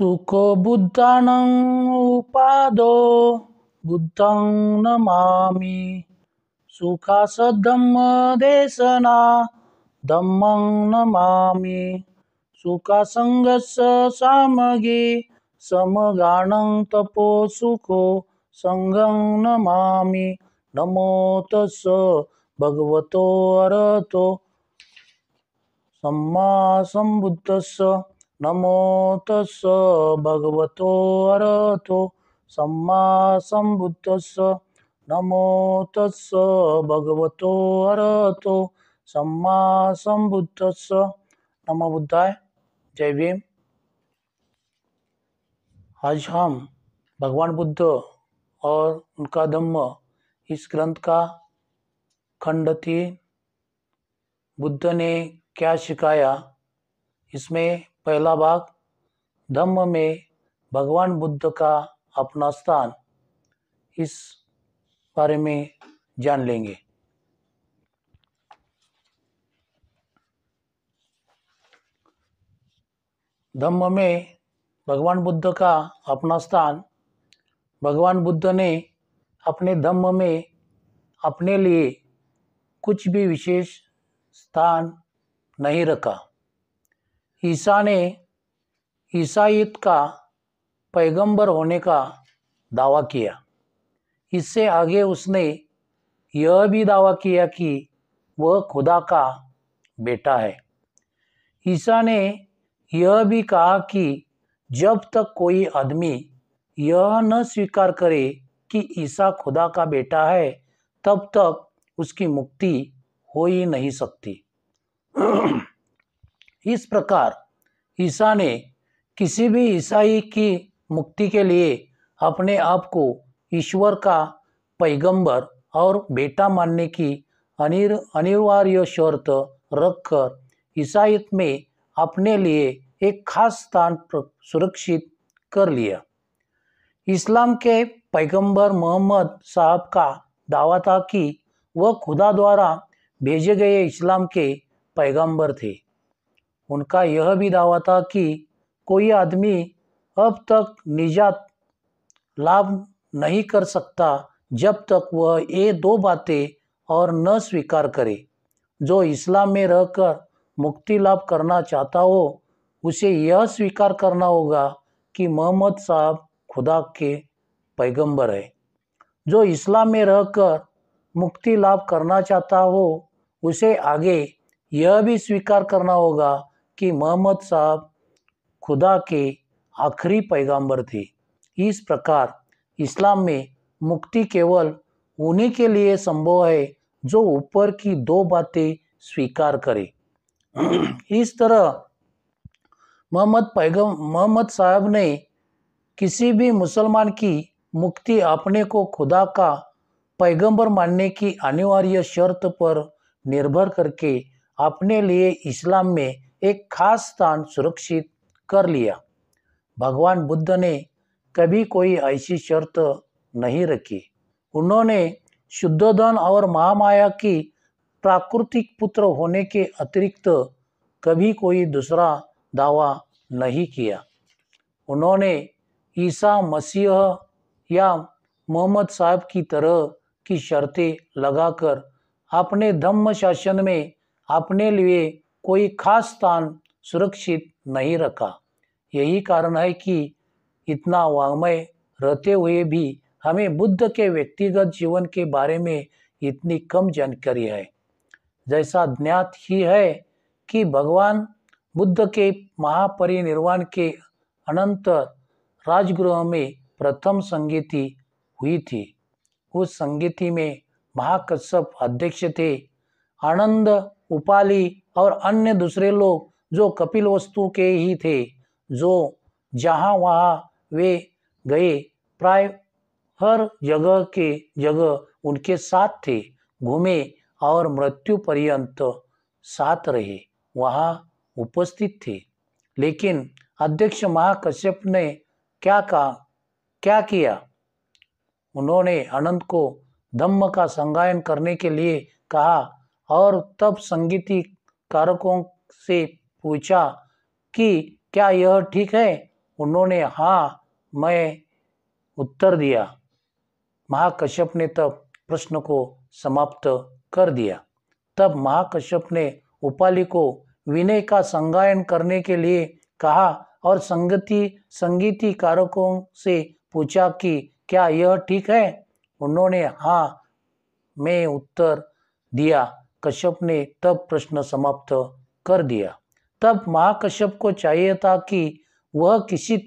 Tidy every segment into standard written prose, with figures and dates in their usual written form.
सुखो बुद्धानं उपादो बुद्धं नमामि। सुखासद्धम्मदेशना धम्मं नमामि। सुखासङ्गस्य सामगे समगानं तपो सुखो संघं नमामि। नमो तस्स भगवतो अरहतो सम्मा सम्बुद्धस्स। नमो तस्स भगवतो अरहतो सम्मा सम्बुद्धस्स। नमो तस्स भगवतो अरहतो सम्मा सम्बुद्धस्स। नमो बुद्धाय। जय भीम। आज हम भगवान बुद्ध और उनका धम्म इस ग्रंथ का खंड 3 बुद्ध ने क्या सिखाया, इसमें पहला भाग धम्म में भगवान बुद्ध का अपना स्थान, इस बारे में जान लेंगे। धम्म में भगवान बुद्ध का अपना स्थान। भगवान बुद्ध ने अपने धम्म में अपने लिए कुछ भी विशेष स्थान नहीं रखा। ईसा ने ईसाईयत का पैगंबर होने का दावा किया। इससे आगे उसने यह भी दावा किया कि वह खुदा का बेटा है। ईसा ने यह भी कहा कि जब तक कोई आदमी यह न स्वीकार करे कि ईसा खुदा का बेटा है, तब तक उसकी मुक्ति हो ही नहीं सकती। इस प्रकार ईसा ने किसी भी ईसाई की मुक्ति के लिए अपने आप को ईश्वर का पैगंबर और बेटा मानने की अनिवार्य शर्त रखकर ईसाईयत में अपने लिए एक खास स्थान सुरक्षित कर लिया। इस्लाम के पैगंबर मोहम्मद साहब का दावा था कि वह खुदा द्वारा भेजे गए इस्लाम के पैगंबर थे। उनका यह भी दावा था कि कोई आदमी अब तक निजात लाभ नहीं कर सकता जब तक वह ये 2 बातें और न स्वीकार करे। जो इस्लाम में रहकर मुक्ति लाभ करना चाहता हो, उसे यह स्वीकार करना होगा कि मोहम्मद साहब खुदा के पैगंबर है। जो इस्लाम में रहकर मुक्ति लाभ करना चाहता हो, उसे आगे यह भी स्वीकार करना होगा कि मोहम्मद साहब खुदा के आखिरी पैगंबर थे। इस प्रकार इस्लाम में मुक्ति केवल उन्हीं के लिए संभव है जो ऊपर की 2 बातें स्वीकार करे। इस तरह मोहम्मद साहब ने किसी भी मुसलमान की मुक्ति अपने को खुदा का पैगंबर मानने की अनिवार्य शर्त पर निर्भर करके अपने लिए इस्लाम में एक खास स्थान सुरक्षित कर लिया। भगवान बुद्ध ने कभी कोई ऐसी शर्त नहीं रखी। उन्होंने शुद्ध धन और महामाया की प्राकृतिक पुत्र होने के अतिरिक्त कभी कोई दूसरा दावा नहीं किया। उन्होंने ईसा मसीह या मोहम्मद साहब की तरह की शर्तें लगाकर अपने धम्म शासन में अपने लिए कोई खास स्थान सुरक्षित नहीं रखा। यही कारण है कि इतना वाङ्मय रहते हुए भी हमें बुद्ध के व्यक्तिगत जीवन के बारे में इतनी कम जानकारी है। जैसा ज्ञात ही है कि भगवान बुद्ध के महापरिनिर्वाण के अनंतर राजगृह में प्रथम संगीति हुई थी। उस संगीति में महाकश्यप अध्यक्ष थे। आनंद उपाली और अन्य दूसरे लोग जो कपिलवस्तु के ही थे, जो जहाँ वहाँ वे गए प्राय हर जगह के जगह उनके साथ थे, घूमे और मृत्यु पर्यंत साथ रहे, वहाँ उपस्थित थे। लेकिन अध्यक्ष महाकश्यप ने क्या किया? उन्होंने आनंद को धम्म का संगायन करने के लिए कहा और तब संगीतकारकों से पूछा कि क्या यह ठीक है? उन्होंने हाँ मैं उत्तर दिया। महाकश्यप ने तब प्रश्न को समाप्त कर दिया। तब महाकश्यप ने उपाली को विनय का संगायन करने के लिए कहा और संगीती कारकों से पूछा कि क्या यह ठीक है। उन्होंने हाँ में उत्तर दिया। कश्यप ने तब प्रश्न समाप्त कर दिया। तब महाकश्यप को चाहिए था कि वह किसी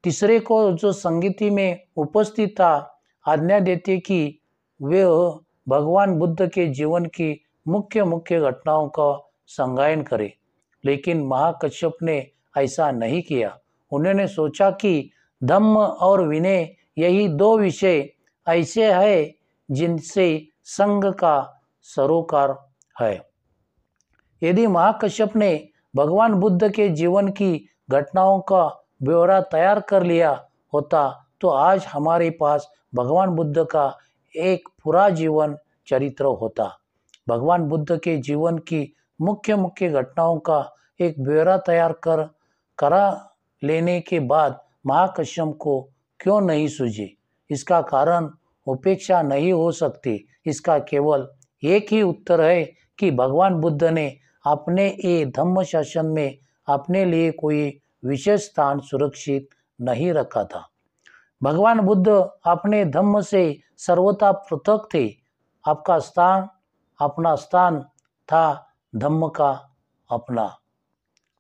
तीसरे को जो संगीति में उपस्थित था आज्ञा देते कि वे भगवान बुद्ध के जीवन की मुख्य मुख्य घटनाओं का संगायन करे, लेकिन महाकश्यप ने ऐसा नहीं किया। उन्होंने सोचा कि धम्म और विनय यही दो विषय ऐसे हैं जिनसे संघ का सरोकार है। यदि महाकश्यप ने भगवान बुद्ध के जीवन की घटनाओं का ब्यौरा तैयार कर लिया होता तो आज हमारे पास भगवान बुद्ध का एक पूरा जीवन चरित्र होता। भगवान बुद्ध के जीवन की मुख्य मुख्य घटनाओं का एक ब्यौरा तैयार करा लेने के बाद महाकश्यप को क्यों नहीं सूझी? इसका कारण उपेक्षा नहीं हो सकती। इसका केवल एक ही उत्तर है कि भगवान बुद्ध ने अपने ये धम्म शासन में अपने लिए कोई विशेष स्थान सुरक्षित नहीं रखा था। भगवान बुद्ध अपने धम्म से सर्वथा पृथक थे। अपना स्थान था धम्म का अपना।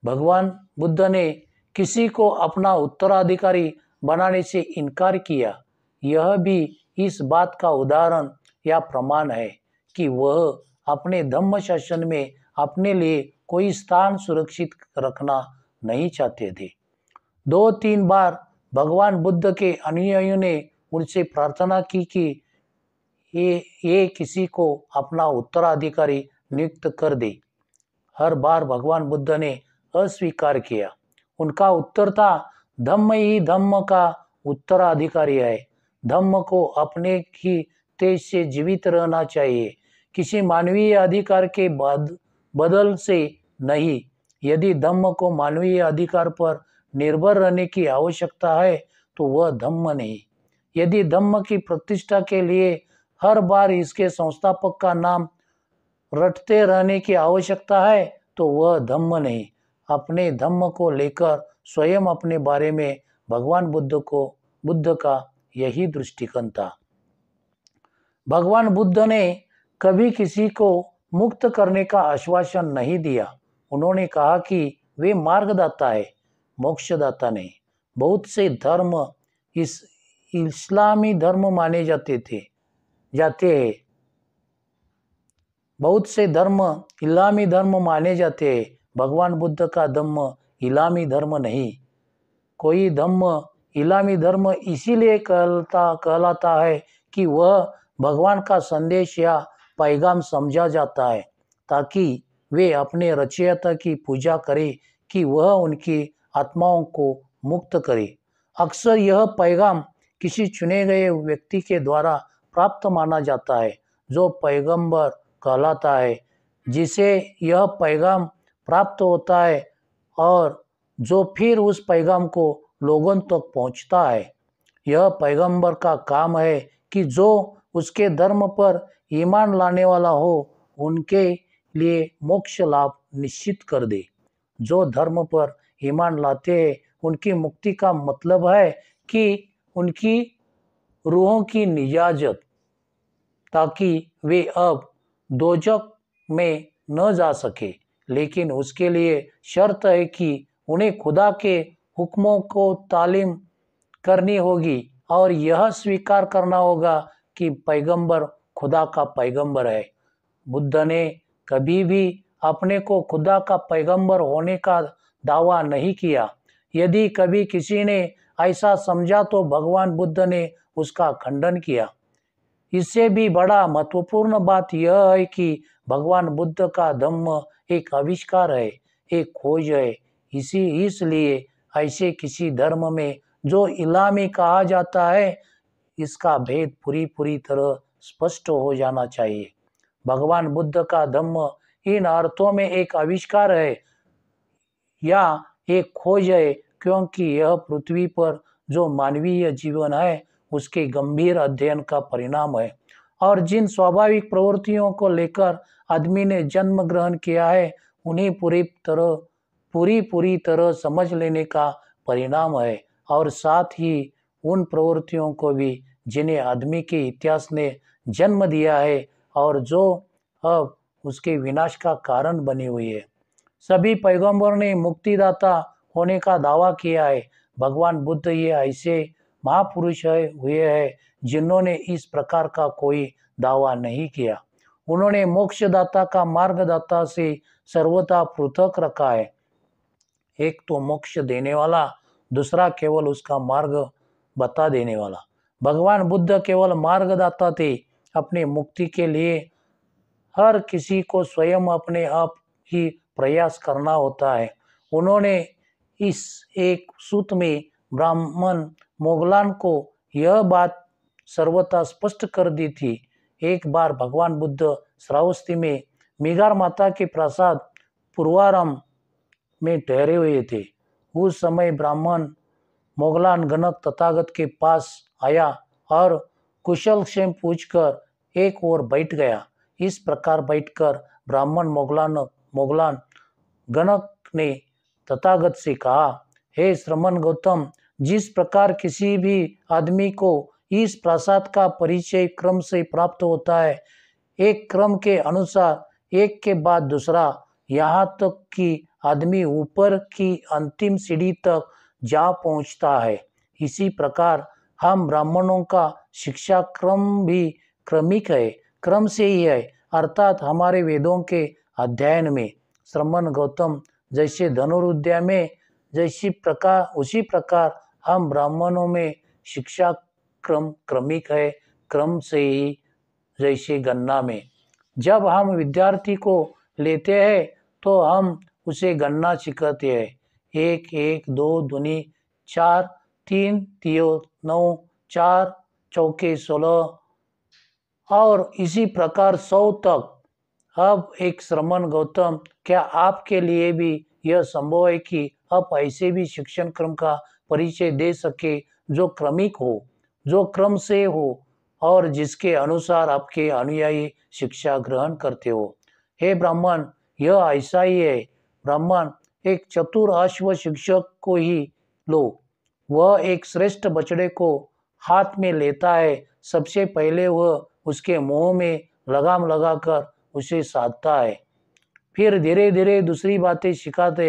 भगवान बुद्ध ने किसी को अपना उत्तराधिकारी बनाने से इनकार किया। यह भी इस बात का उदाहरण या प्रमाण है कि वह अपने धम्म शासन में अपने लिए कोई स्थान सुरक्षित रखना नहीं चाहते थे। 2-3 बार भगवान बुद्ध के अनुयायियों ने उनसे प्रार्थना की कि ये किसी को अपना उत्तराधिकारी नियुक्त कर दे। हर बार भगवान बुद्ध ने अस्वीकार किया। उनका उत्तर था, धम्म ही धम्म का उत्तराधिकारी है। धम्म को अपने ही तेज से जीवित रहना चाहिए, किसी मानवीय अधिकार के बदल से नहीं। यदि धम्म को मानवीय अधिकार पर निर्भर रहने की आवश्यकता है तो वह धम्म नहीं। यदि धम्म की प्रतिष्ठा के लिए हर बार इसके संस्थापक का नाम रटते रहने की आवश्यकता है तो वह धम्म नहीं। अपने धम्म को लेकर स्वयं अपने बारे में भगवान बुद्ध का यही दृष्टिकोण था। भगवान बुद्ध ने कभी किसी को मुक्त करने का आश्वासन नहीं दिया। उन्होंने कहा कि वे मार्गदाता है, मोक्षदाता नहीं। बहुत से धर्म इस्लामी धर्म माने जाते हैं। बहुत से धर्म इस्लामी धर्म माने जाते हैं। भगवान बुद्ध का धम्म इस्लामी धर्म नहीं। कोई धम्म इस्लामी धर्म इसीलिए कहलाता है कि वह भगवान का संदेश या पैगाम समझा जाता है ताकि वे अपने रचयिता की पूजा करें कि वह उनकी आत्माओं को मुक्त करे। अक्सर यह पैगाम किसी चुने गए व्यक्ति के द्वारा प्राप्त माना जाता है जो पैगंबर कहलाता है, जिसे यह पैगाम प्राप्त होता है और जो फिर उस पैगाम को लोगों तक पहुंचता है। यह पैगंबर का काम है कि जो उसके धर्म पर ईमान लाने वाला हो उनके लिए मोक्ष लाभ निश्चित कर दे। जो धर्म पर ईमान लाते हैं उनकी मुक्ति का मतलब है कि उनकी रूहों की निजात, ताकि वे अब दोजख में न जा सके। लेकिन उसके लिए शर्त है कि उन्हें खुदा के हुक्मों को तालीम करनी होगी और यह स्वीकार करना होगा कि पैगंबर खुदा का पैगंबर है। बुद्ध ने कभी भी अपने को खुदा का पैगंबर होने का दावा नहीं किया। यदि कभी किसी ने ऐसा समझा तो भगवान बुद्ध ने उसका खंडन किया। इससे भी बड़ा महत्वपूर्ण बात यह है कि भगवान बुद्ध का धम्म एक आविष्कार है, एक खोज है। इसलिए ऐसे किसी धर्म में जो इस्लामी कहा जाता है, इसका भेद पूरी तरह स्पष्ट हो जाना चाहिए। भगवान बुद्ध का धम्म इन अर्थों में एक आविष्कार है या एक खोज है क्योंकि यह पृथ्वी पर जो मानवीय जीवन है उसके गंभीर अध्ययन का परिणाम है और जिन स्वाभाविक प्रवृत्तियों को लेकर आदमी ने जन्म ग्रहण किया है उन्हें पूरी तरह समझ लेने का परिणाम है और साथ ही उन प्रवृत्तियों को भी जिन्हें आदमी के इतिहास ने जन्म दिया है और जो अब उसके विनाश का कारण बनी हुई है। सभी पैगंबर ने मुक्तिदाता होने का दावा किया है। भगवान बुद्ध ये ऐसे महापुरुष हुए हैं जिन्होंने इस प्रकार का कोई दावा नहीं किया। उन्होंने मोक्षदाता का मार्गदाता से सर्वथा पृथक रखा है। एक तो मोक्ष देने वाला, दूसरा केवल उसका मार्ग बता देने वाला। भगवान बुद्ध केवल मार्गदाता थे। अपने मुक्ति के लिए हर किसी को स्वयं अपने आप ही प्रयास करना होता है। उन्होंने इस एक सूत में ब्राह्मण मोगलान को यह बात सर्वथा स्पष्ट कर दी थी। एक बार भगवान बुद्ध श्रावस्ती में मेघार माता के प्रासाद पूर्वाराम में ठहरे हुए थे। उस समय ब्राह्मण मोगलान गणक तथागत के पास आया और कुशल क्षेम पूछकर एक ओर बैठ गया। इस प्रकार बैठकर ब्राह्मण मोगलान गणक ने तथागत से कहा, हे श्रमण गौतम, जिस प्रकार किसी भी आदमी को इस प्रासाद का परिचय क्रम से प्राप्त होता है, एक क्रम के अनुसार एक के बाद दूसरा, यहाँ तक कि आदमी ऊपर की अंतिम सीढ़ी तक जा पहुँचता है, इसी प्रकार हम ब्राह्मणों का शिक्षा क्रम भी क्रमिक है, क्रम से ही है, अर्थात हमारे वेदों के अध्ययन में। श्रमण गौतम, जैसे धनुर्विद्या में उसी प्रकार हम ब्राह्मणों में शिक्षा क्रम क्रमिक है, क्रम से ही, जैसे गणना में। जब हम विद्यार्थी को लेते हैं तो हम उसे गणना सिखाते हैं। 1 1 2 दूनी 4, 3 तियो 9, 4 चौके 16 और इसी प्रकार 100 तक। अब एक श्रमण गौतम, क्या आपके लिए भी यह संभव है कि आप ऐसे भी शिक्षण क्रम का परिचय दे सके जो क्रमिक हो, जो क्रम से हो और जिसके अनुसार आपके अनुयायी शिक्षा ग्रहण करते हो? हे ब्राह्मण, यह ऐसा ही है। ब्राह्मण, एक चतुर अश्व शिक्षक को ही लो। वह एक श्रेष्ठ बछड़े को हाथ में लेता है। सबसे पहले वह उसके मुंह में लगाम लगाकर उसे साधता है, फिर धीरे धीरे दूसरी बातें सिखाता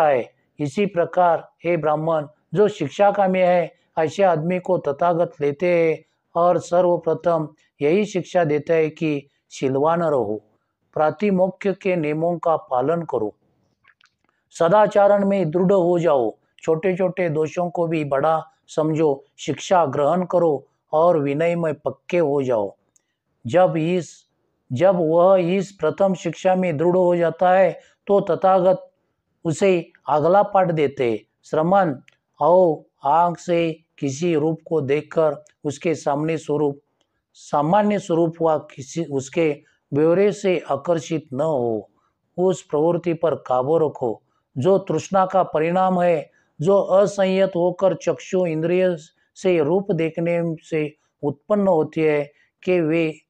है। इसी प्रकार हे ब्राह्मण, जो शिक्षा का में है ऐसे आदमी को तथागत लेते हैं और सर्वप्रथम यही शिक्षा देता है कि शीलवान रहो, प्रातिमोक्ष के नियमों का पालन करो, सदाचारण में दृढ़ हो जाओ, छोटे छोटे दोषों को भी बड़ा समझो, शिक्षा ग्रहण करो और विनय में पक्के हो जाओ। जब वह इस प्रथम शिक्षा में दृढ़ हो जाता है तो तथागत उसे अगला पाठ देते। श्रमण, आओ, आंख से किसी रूप को देखकर उसके सामान्य स्वरूप व किसी उसके ब्यौरे से आकर्षित न हो। उस प्रवृत्ति पर काबू रखो जो तृष्णा का परिणाम है, जो असंयत होकर चक्षु इंद्रिय से रूप देखने से उत्पन्न होती है कि वे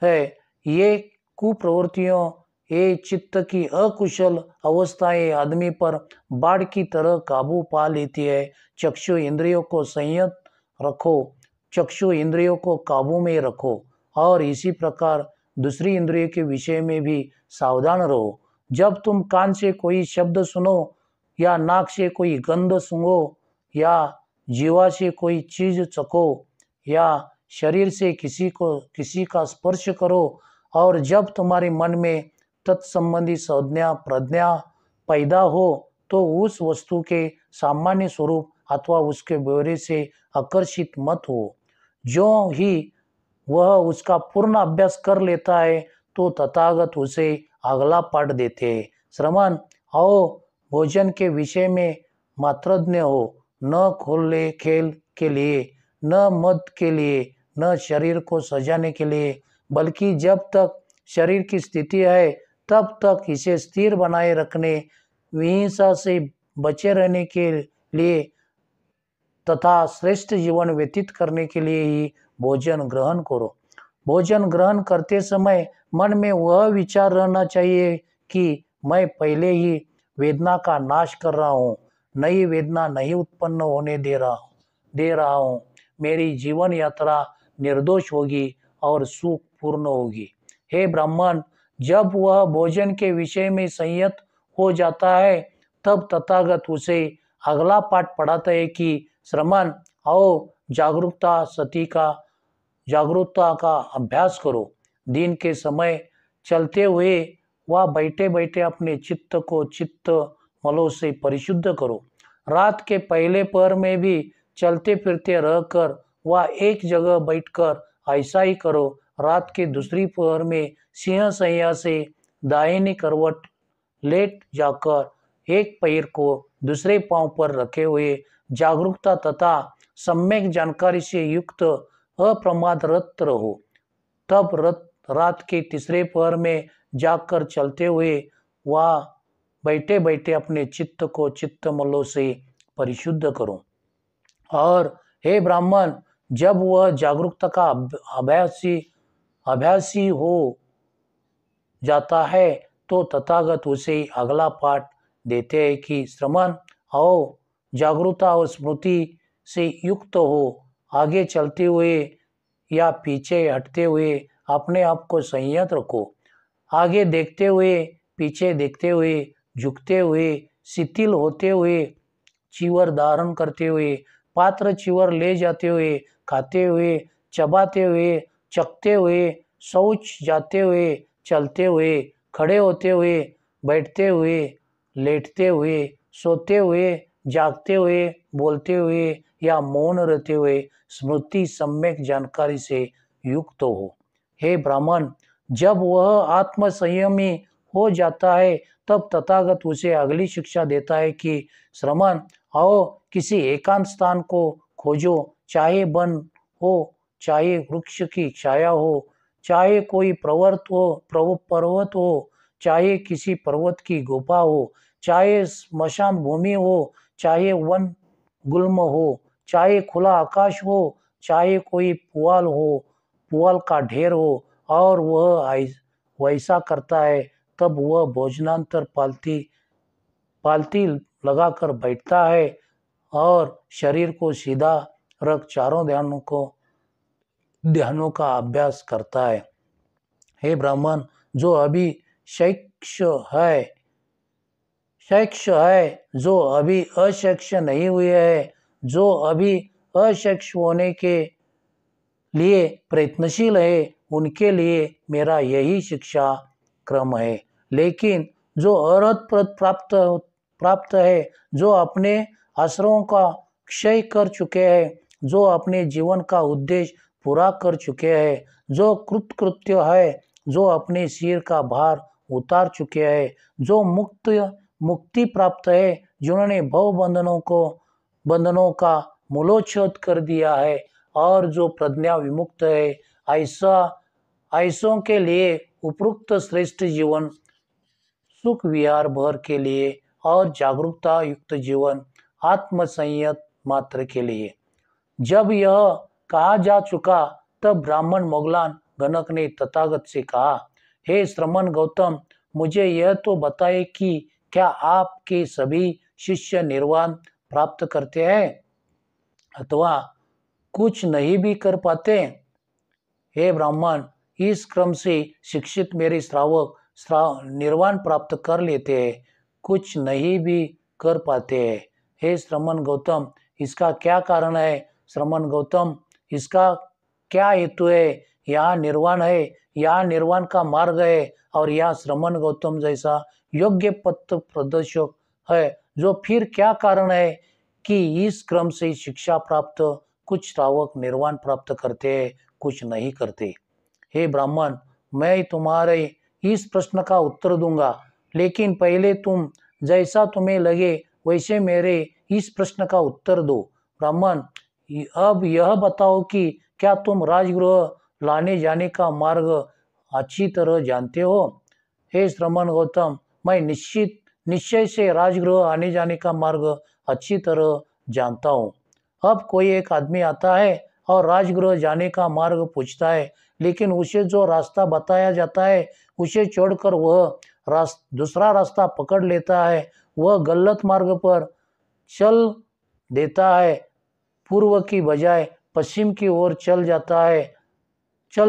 है ये कुप्रवृत्तियों, ये चित्त की अकुशल अवस्थाएं आदमी पर बाढ़ की तरह काबू पा लेती है। चक्षु इंद्रियों को संयत रखो, चक्षु इंद्रियों को काबू में रखो और इसी प्रकार दूसरी इंद्रियों के विषय में भी सावधान रहो। जब तुम कान से कोई शब्द सुनो या नाक से कोई गंध सूंघो या जीवा से कोई चीज चखो या शरीर से किसी का स्पर्श करो और जब तुम्हारे मन में तत्संबंधी संज्ञा प्रज्ञा पैदा हो तो उस वस्तु के सामान्य स्वरूप अथवा उसके ब्यौरे से आकर्षित मत हो। जो ही वह उसका पूर्ण अभ्यास कर लेता है तो तथागत उसे अगला पाठ देते हैं। श्रमण, आओ, भोजन के विषय में मात्रज्ञ हो, न खोले खेल के लिए, न मद के लिए, न शरीर को सजाने के लिए, बल्कि जब तक शरीर की स्थिति है तब तक इसे स्थिर बनाए रखने विहिंसा से बचे रहने के लिए तथा श्रेष्ठ जीवन व्यतीत करने के लिए ही भोजन ग्रहण करो। भोजन ग्रहण करते समय मन में वह विचार रहना चाहिए कि मैं पहले ही वेदना का नाश कर रहा हूँ, नई वेदना नहीं उत्पन्न होने दे रहा हूँ। मेरी जीवन यात्रा निर्दोष होगी और सुख पूर्ण होगी। हे ब्राह्मण, जब वह भोजन के विषय में संयत हो जाता है तब तथागत उसे अगला पाठ पढ़ाता है कि श्रमण आओ, जागरूकता का अभ्यास करो। दिन के समय चलते हुए व बैठे बैठे अपने चित्त को चित्त मलों से परिशुद्ध करो। रात के पहले पहर में भी चलते फिरते रहकर व एक जगह बैठकर ऐसा ही करो। रात के दूसरी पहर में सिंह सैया से दाहिनी करवट लेट जाकर एक पैर को दूसरे पांव पर रखे हुए जागरूकता तथा सम्यक जानकारी से युक्त अप्रमाद रत रहो। तब रात के तीसरे पहर में जाकर चलते हुए व बैठे बैठे अपने चित्त को चित्तमलों से परिशुद्ध करो। और हे ब्राह्मण, जब वह जागरूकता का अभ्यासी हो जाता है तो तथागत उसे अगला पाठ देते हैं कि श्रमण आओ, जागरूकता और स्मृति से युक्त हो। आगे चलते हुए या पीछे हटते हुए अपने आप को संयत रखो। आगे देखते हुए, पीछे देखते हुए, झुकते हुए, शिथिल होते हुए, चीवर धारण करते हुए, पात्र चीवर ले जाते हुए, खाते हुए, चबाते हुए, चखते हुए, शौच जाते हुए, चलते हुए, खड़े होते हुए, बैठते हुए, लेटते हुए, सोते हुए, जागते हुए, बोलते हुए या मौन रहते हुए स्मृति सम्यक जानकारी से युक्त हो। हे ब्राह्मण, जब वह आत्म संयमी हो जाता है तब तथागत उसे अगली शिक्षा देता है कि श्रमण आओ, किसी एकांत स्थान को खोजो, चाहे वन हो, चाहे वृक्ष की छाया हो, चाहे कोई पर्वत हो, चाहे किसी पर्वत की गुफा हो, चाहे स्मशान भूमि हो, चाहे वन गुल्म हो, चाहे खुला आकाश हो, चाहे कोई पुआल का ढेर हो, और वह वैसा करता है तब वह भोजनांतर पालती लगाकर बैठता है और शरीर को सीधा रख चारों ध्यानों का अभ्यास करता है। हे ब्राह्मण, जो अभी शैक्ष है, जो अभी अशैक्ष नहीं हुए है, जो अभी अशैक्ष होने के लिए प्रयत्नशील है, उनके लिए मेरा यही शिक्षा क्रम है। लेकिन जो अर्हत पद प्राप्त है, जो अपने आश्रयों का क्षय कर चुके हैं, जो अपने जीवन का उद्देश्य पूरा कर चुके हैं, जो कृतकृत्य है, जो अपने सिर का भार उतार चुके हैं, जो मुक्ति प्राप्त है, जिन्होंने भव बंधनों का मूलोच्छेद कर दिया है, और जो प्रज्ञा विमुक्त है, ऐसों के लिए उपरोक्त श्रेष्ठ जीवन सुख विहार भर के लिए और जागरूकता युक्त जीवन आत्मसंयत मात्र के लिए। जब यह कहा जा चुका तब ब्राह्मण मोगलान गणक ने तथागत से कहा, हे श्रमण गौतम, मुझे यह तो बताए कि क्या आपके सभी शिष्य निर्वाण प्राप्त करते हैं अथवा कुछ नहीं भी कर पाते? हे ब्राह्मण, इस क्रम से शिक्षित मेरे श्रावक निर्वाण प्राप्त कर लेते हैं, कुछ नहीं भी कर पाते हैं। हे श्रमण गौतम, इसका क्या कारण है? श्रमण गौतम, इसका क्या हेतु है? यहाँ निर्वाण है, यहाँ निर्वाण का मार्ग है, और यहाँ श्रमण गौतम जैसा योग्य पथ प्रदर्शक है, जो फिर क्या कारण है कि इस क्रम से शिक्षा प्राप्त कुछ श्रावक निर्वाण प्राप्त करते हैं, कुछ नहीं करते? हे ब्राह्मण, मैं तुम्हारे इस प्रश्न का उत्तर दूंगा, लेकिन पहले तुम जैसा तुम्हें लगे वैसे मेरे इस प्रश्न का उत्तर दो। ब्राह्मण, अब यह बताओ कि क्या तुम राजगृह लाने जाने का मार्ग अच्छी तरह जानते हो? हे श्रमण गौतम, मैं निश्चय से राजगृह आने जाने का मार्ग अच्छी तरह जानता हूँ। अब कोई एक आदमी आता है और राजगृह जाने का मार्ग पूछता है, लेकिन उसे जो रास्ता बताया जाता है उसे छोड़कर वह दूसरा रास्ता पकड़ लेता है। वह गलत मार्ग पर चल देता है, पूर्व की बजाय पश्चिम की ओर चल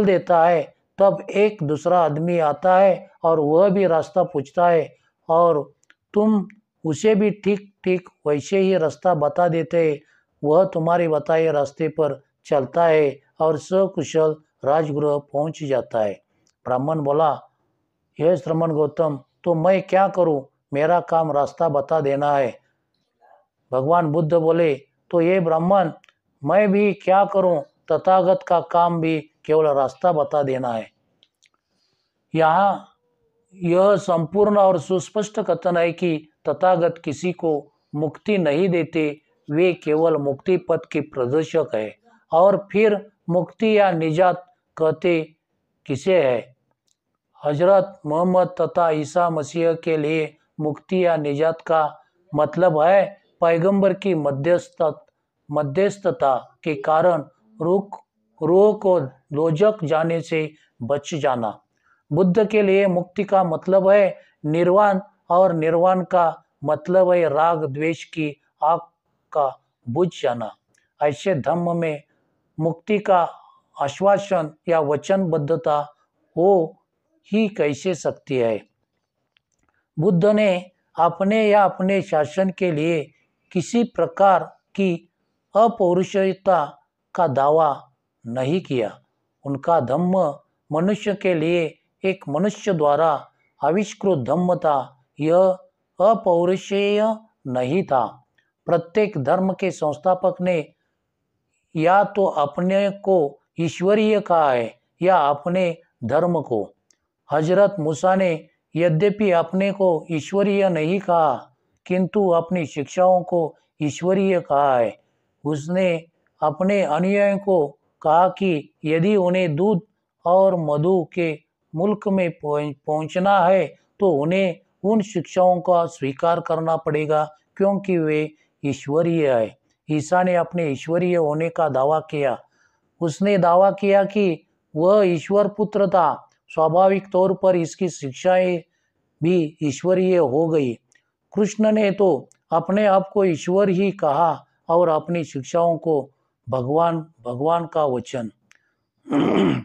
देता है। तब एक दूसरा आदमी आता है और वह भी रास्ता पूछता है और तुम उसे भी ठीक ठीक वैसे ही रास्ता बता देते। वह तुम्हारे बताए रास्ते पर चलता है और सकुशल राजगृह पहुंच जाता है। ब्राह्मण बोला, हे श्रमण गौतम, तो मैं क्या करूं? मेरा काम रास्ता बता देना है। भगवान बुद्ध बोले, तो ये ब्राह्मण, मैं भी क्या करूं? तथागत का काम भी केवल रास्ता बता देना है। यहाँ यह संपूर्ण और सुस्पष्ट कथन है कि तथागत किसी को मुक्ति नहीं देते, वे केवल मुक्ति पथ के प्रदर्शक है। और फिर मुक्ति या निजात कहते किसे है? हजरत मोहम्मद तथा ईसा मसीह के लिए मुक्ति या निजात का मतलब है पैगंबर की मध्यस्थता के कारण रूह को दोजख जाने से बच जाना। बुद्ध के लिए मुक्ति का मतलब है निर्वाण, और निर्वाण का मतलब है राग द्वेष की आग का बुझ जाना। ऐसे धम्म में मुक्ति का आश्वासन या वचनबद्धता हो ही कैसे सकती है? बुद्ध ने अपने या अपने शासन के लिए किसी प्रकार की अपौरुषेयता का दावा नहीं किया। उनका धम्म मनुष्य के लिए एक मनुष्य द्वारा आविष्कृत धम्म था। यह अपौरुषेय नहीं था। प्रत्येक धर्म के संस्थापक ने या तो अपने को ईश्वरीय कहा है या अपने धर्म को। हजरत मूसा ने यद्यपि अपने को ईश्वरीय नहीं कहा, किंतु अपनी शिक्षाओं को ईश्वरीय कहा है। उसने अपने अनुयायियों को कहा कि यदि उन्हें दूध और मधु के मुल्क में पहुंचना है तो उन्हें उन शिक्षाओं का स्वीकार करना पड़ेगा, क्योंकि वे ईश्वरीय है। ईसा ने अपने ईश्वरीय होने का दावा किया। उसने दावा किया कि वह ईश्वर पुत्र था। स्वाभाविक तौर पर इसकी शिक्षाएं भी ईश्वरीय हो गई। कृष्ण ने तो अपने आप को ईश्वर ही कहा और अपनी शिक्षाओं को भगवान का वचन।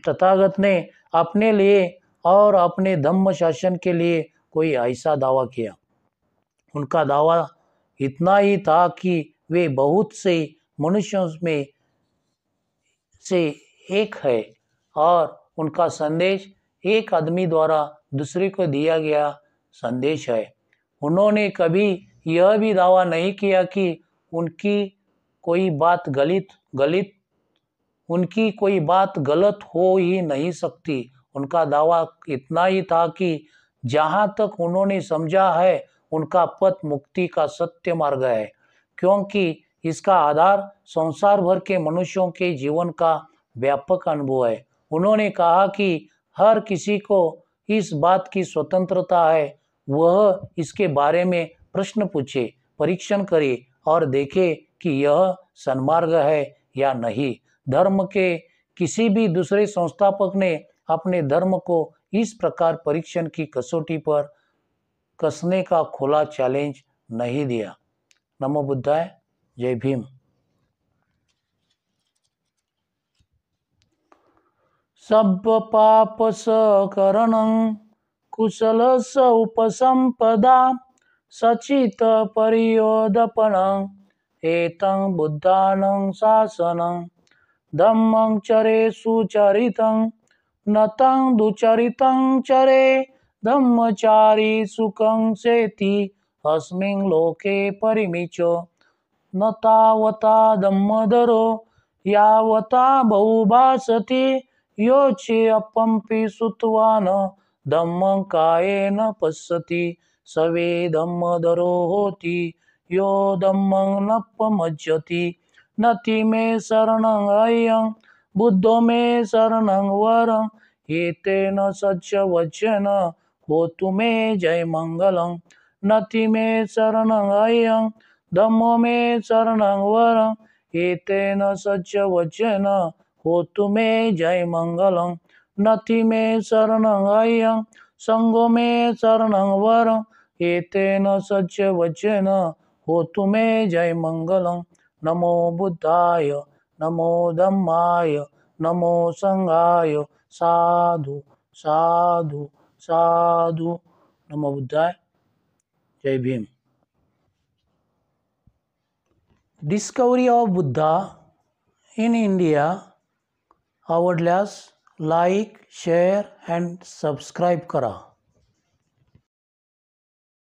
तथागत ने अपने लिए और अपने धम्म शासन के लिए कोई ऐसा दावा किया। उनका दावा इतना ही था कि वे बहुत से मनुष्यों में से एक है और उनका संदेश एक आदमी द्वारा दूसरे को दिया गया संदेश है। उन्होंने कभी यह भी दावा नहीं किया कि उनकी कोई बात गलत हो ही नहीं सकती। उनका दावा इतना ही था कि जहाँ तक उन्होंने समझा है उनका पथ मुक्ति का सत्य मार्ग है, क्योंकि इसका आधार संसार भर के मनुष्यों के जीवन का व्यापक अनुभव है। उन्होंने कहा कि हर किसी को इस बात की स्वतंत्रता है, वह इसके बारे में प्रश्न पूछे, परीक्षण करे और देखे कि यह सन्मार्ग है या नहीं। धर्म के किसी भी दूसरे संस्थापक ने अपने धर्म को इस प्रकार परीक्षण की कसौटी पर कसने का खुला चैलेंज नहीं दिया। नमो बुद्धाय। जय भीम। सब पाप सकरणं कुशलस्य उपसंपदा सचित परियोदपनं एतं बुद्धानं शासनं धम्मं चरे सुचरितं नतं दुचरितं चरे धम्मचारी सुखं सेति अस्मिन् लोके परिमिचो न तावता धम्मधरो यावता बहुभासति योचे अपंपि सुतवान धम्मं कायेन पश्यति सवे धम्मधरो होति यो धम्मं न पमज्जति। नति मे शरणं अयं बुद्धो मे शरणं वरं एतेन सच्च वचन होतु मे जय मंगलम्। नथि मे शरणं अयं धम्मो मे शरणं वरं एतेन सच्च वचन होतु मे जय मंगलं नथि मे शरणं अयं संगो मे शरणं वरं एतेन सच्च वचन होतु मे जय मंगलं नमो बुद्धाय नमो धम्माय नमो संघाय साधु साधु साधु नमो बुद्धाय जय Bhim. Discovery of Buddha in India आवडल्यास लाईक शेअर अँड सबस्क्राईब करा.